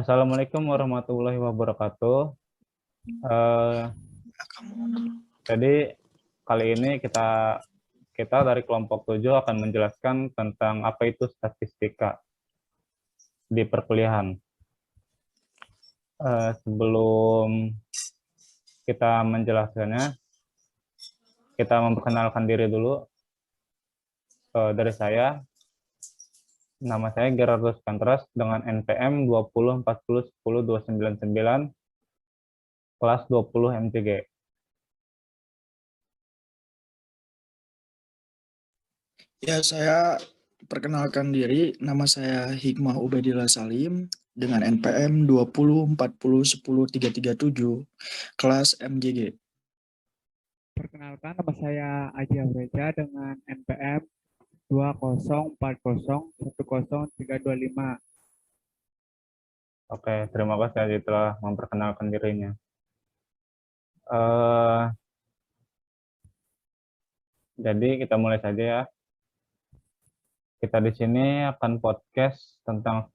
Assalamualaikum warahmatullahi wabarakatuh. Eh, jadi kali ini kita dari kelompok 7 akan menjelaskan tentang apa itu statistika di perkuliahan. Sebelum kita menjelaskannya, kita memperkenalkan diri dulu. Dari saya, nama saya Gerardus Kantras dengan NPM 2040100299 kelas 20 MCG. Ya, saya perkenalkan diri, nama saya Hikmah Ubedillah Salim dengan NPM 2040100337 kelas MJG. Perkenalkan, nama saya Aji Afreja dengan NPM 2040100325. Oke, terima kasih Aji telah memperkenalkan dirinya. Jadi kita mulai saja ya. Kita di sini akan podcast tentang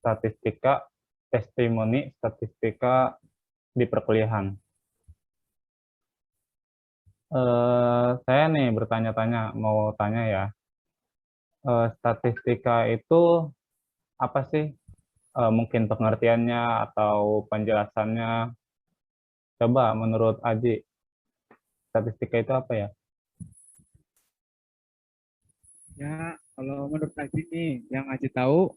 statistika, testimoni, statistika di perkuliahan. Saya nih bertanya-tanya, mau tanya ya. Statistika itu apa sih? Mungkin pengertiannya atau penjelasannya. Coba menurut Aji, statistika itu apa ya? Ya, kalau menurut Aji nih, yang Aji tahu,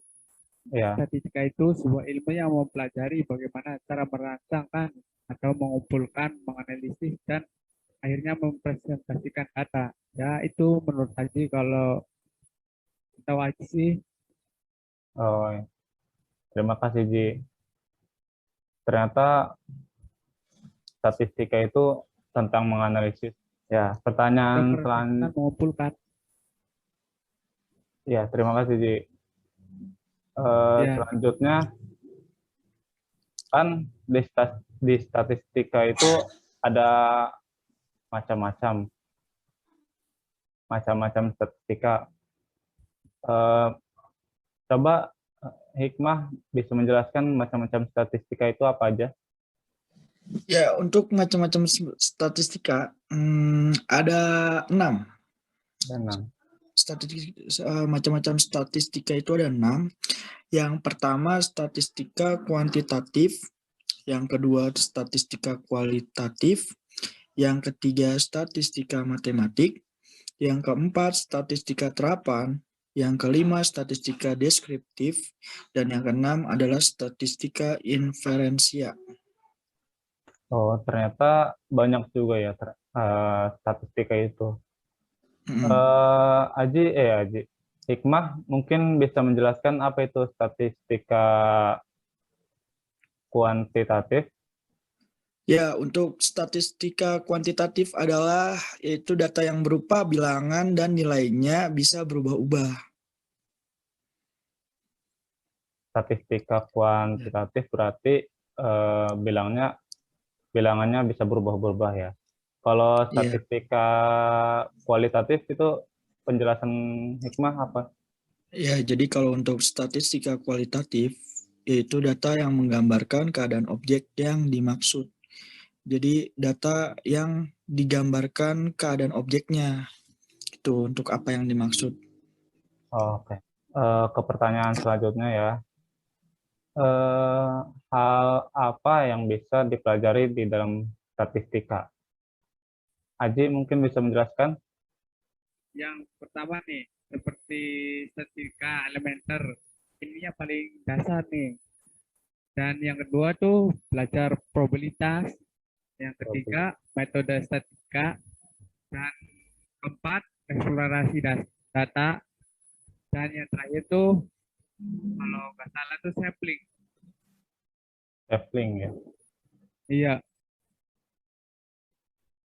Ya, statistika itu sebuah ilmu yang mempelajari bagaimana cara merancangkan atau mengumpulkan, menganalisis, dan akhirnya mempresentasikan data. Ya, itu menurut Aji kalau tahu Aji sih. oh, terima kasih Ji. Ternyata statistika itu tentang menganalisis. Ya, pertanyaan selanjutnya. Mengumpulkan. Ya, terima kasih Ji. Ya. Selanjutnya kan di statistika itu ada macam-macam statistika. Coba Hikmah bisa menjelaskan macam-macam statistika itu apa aja? Ya, untuk macam-macam statistika ada 6. Macam-macam statistika itu ada 6. Yang pertama statistika kuantitatif, yang kedua statistika kualitatif, yang ketiga statistika matematik, yang keempat statistika terapan, yang kelima statistika deskriptif, dan yang keenam adalah statistika inferensia. Oh, ternyata banyak juga ya statistika itu. Aji, Hikmah mungkin bisa menjelaskan apa itu statistika kuantitatif? Ya, untuk statistika kuantitatif adalah yaitu data yang berupa bilangan dan nilainya bisa berubah-ubah. Statistika kuantitatif berarti bilangannya bisa berubah-ubah ya. Kalau statistika kualitatif itu penjelasan Hikmah apa? Ya, jadi kalau untuk statistika kualitatif, yaitu data yang menggambarkan keadaan objek yang dimaksud. Jadi data yang digambarkan keadaan objeknya, itu untuk apa yang dimaksud. Oke. Ke pertanyaan selanjutnya ya. Hal apa yang bisa dipelajari di dalam statistika? Aji mungkin bisa menjelaskan? Yang pertama nih, seperti statistika elementer, ini yang paling dasar nih. Dan yang kedua tuh belajar probabilitas, yang ketiga metode statistika, dan keempat eksplorasi data, dan yang terakhir tuh kalau nggak salah tuh sampling. Sampling ya. Iya.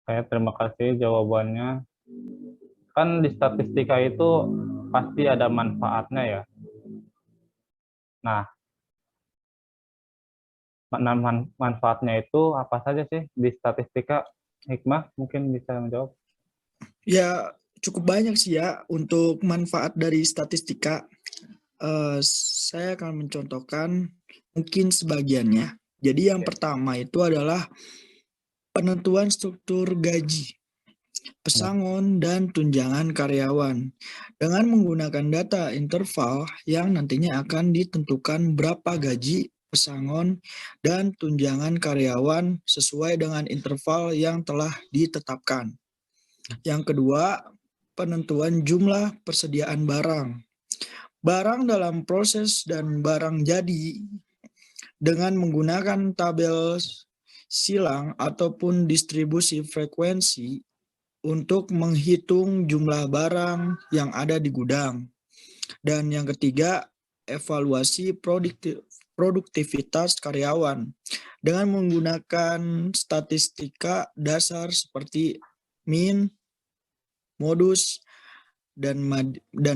Terima kasih jawabannya. Kan di statistika itu pasti ada manfaatnya ya. Nah, manfaatnya itu apa saja sih di statistika? Hikmah mungkin bisa menjawab. Ya, cukup banyak sih ya untuk manfaat dari statistika. Saya akan mencontohkan mungkin sebagiannya. Jadi yang Oke. pertama itu adalah penentuan struktur gaji, pesangon, dan tunjangan karyawan. Dengan menggunakan data interval yang nantinya akan ditentukan berapa gaji, pesangon, dan tunjangan karyawan sesuai dengan interval yang telah ditetapkan. Yang kedua, penentuan jumlah persediaan barang. Barang dalam proses dan barang jadi dengan menggunakan tabel silang ataupun distribusi frekuensi untuk menghitung jumlah barang yang ada di gudang. Dan yang ketiga, evaluasi produktivitas karyawan dengan menggunakan statistika dasar seperti min, modus, dan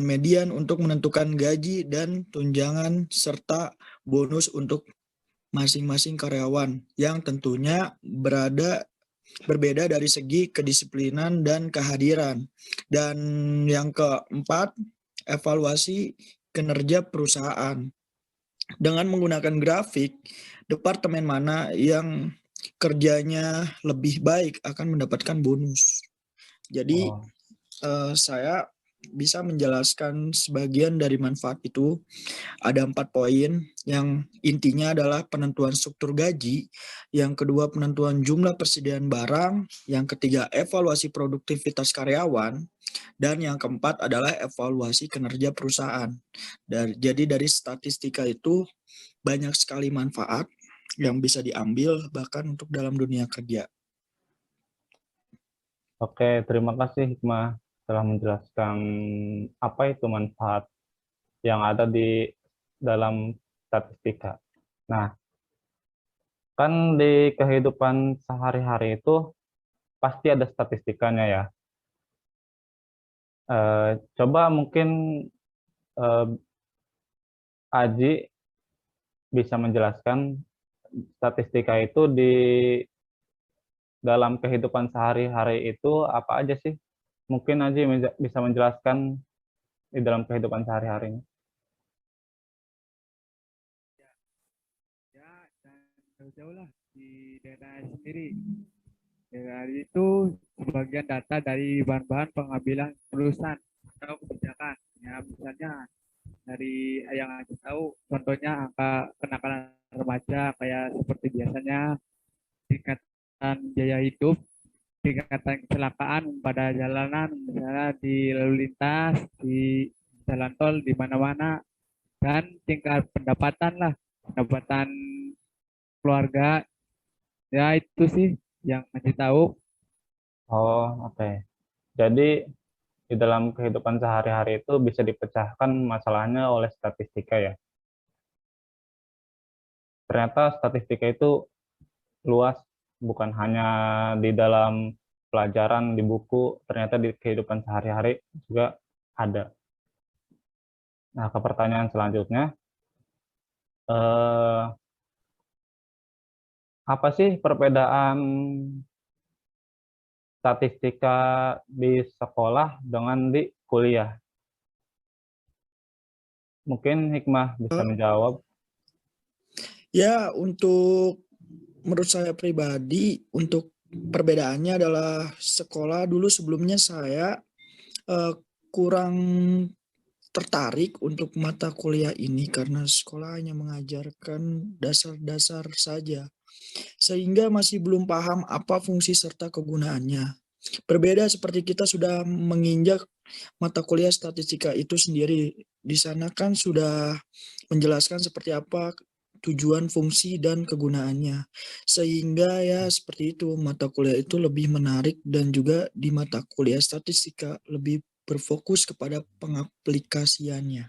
median untuk menentukan gaji dan tunjangan serta bonus untuk masing-masing karyawan yang tentunya berbeda dari segi kedisiplinan dan kehadiran. Dan yang keempat, evaluasi kinerja perusahaan. Dengan menggunakan grafik, departemen mana yang kerjanya lebih baik akan mendapatkan bonus. Jadi Oh, saya bisa menjelaskan sebagian dari manfaat itu. Ada 4 poin. Yang intinya adalah penentuan struktur gaji, yang kedua penentuan jumlah persediaan barang, yang ketiga evaluasi produktivitas karyawan, dan yang keempat adalah evaluasi kinerja perusahaan. Jadi dari statistika itu banyak sekali manfaat yang bisa diambil bahkan untuk dalam dunia kerja. oke, terima kasih Hikmah telah menjelaskan apa itu manfaat yang ada di dalam statistika. Nah, kan di kehidupan sehari-hari itu pasti ada statistikanya ya. Coba mungkin eh, Aji bisa menjelaskan statistika itu di dalam kehidupan sehari-hari itu apa aja sih? Mungkin Aji bisa menjelaskan di dalam kehidupan sehari-harinya. Ya, dan jauh-jauh lah di daerah sendiri. Daerah itu sebagian data dari bahan-bahan pengambilan perusahaan atau kebijakan. Ya, misalnya dari yang saya tahu, contohnya angka kenakalan remaja kayak seperti biasanya, tingkatan biaya hidup, tingkatan kecelakaan pada jalanan, misalnya di lalu lintas, di jalan tol, di mana-mana, dan tingkat pendapatan lah, pendapatan keluarga, ya itu sih yang ngasih tahu. Oh, oke. Jadi di dalam kehidupan sehari-hari itu bisa dipecahkan masalahnya oleh statistika ya. Ternyata statistika itu luas, bukan hanya di dalam pelajaran di buku, ternyata di kehidupan sehari-hari juga ada. Nah, ke pertanyaan selanjutnya, eh, apa sih perbedaan statistika di sekolah dengan di kuliah? Mungkin Hikmah bisa menjawab. Ya, menurut saya pribadi, untuk perbedaannya adalah sekolah dulu sebelumnya saya kurang tertarik untuk mata kuliah ini karena sekolah hanya mengajarkan dasar-dasar saja, sehingga masih belum paham apa fungsi serta kegunaannya. Berbeda seperti kita sudah menginjak mata kuliah statistika itu sendiri. Di sana kan sudah menjelaskan seperti apa tujuan, fungsi, dan kegunaannya. Sehingga ya seperti itu, mata kuliah itu lebih menarik dan juga di mata kuliah statistika lebih berfokus kepada pengaplikasiannya.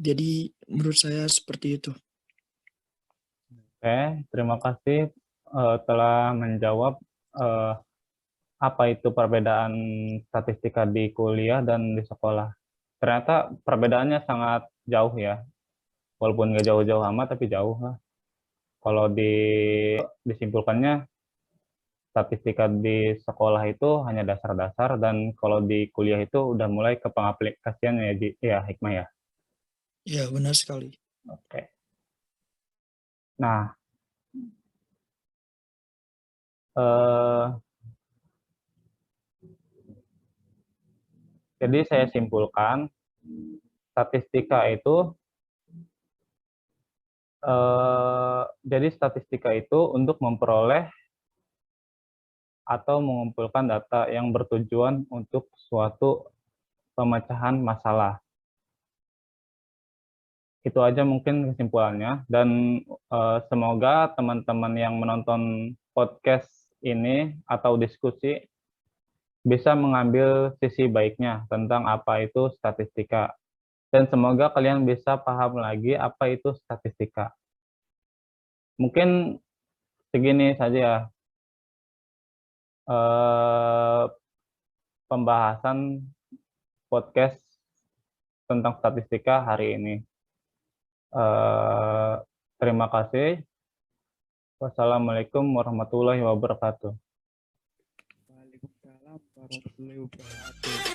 Jadi menurut saya seperti itu. Oke, terima kasih telah menjawab eh, apa itu perbedaan statistika di kuliah dan di sekolah. Ternyata perbedaannya sangat jauh ya, walaupun nggak jauh-jauh amat, tapi jauh lah. Kalau disimpulkannya, statistika di sekolah itu hanya dasar-dasar, dan kalau di kuliah itu udah mulai ke pengaplikasiannya ya, ya Hikmah ya. Ya, benar sekali. Oke. Nah, eh, jadi saya simpulkan, statistika itu jadi statistika itu untuk memperoleh atau mengumpulkan data yang bertujuan untuk suatu pemecahan masalah. Itu aja mungkin kesimpulannya, dan semoga teman-teman yang menonton podcast ini atau diskusi bisa mengambil sisi baiknya tentang apa itu statistika. Dan semoga kalian bisa paham lagi apa itu statistika. Mungkin segini saja pembahasan podcast tentang statistika hari ini. Terima kasih. Wassalamualaikum warahmatullahi wabarakatuh. Waalaikumsalam warahmatullahi wabarakatuh.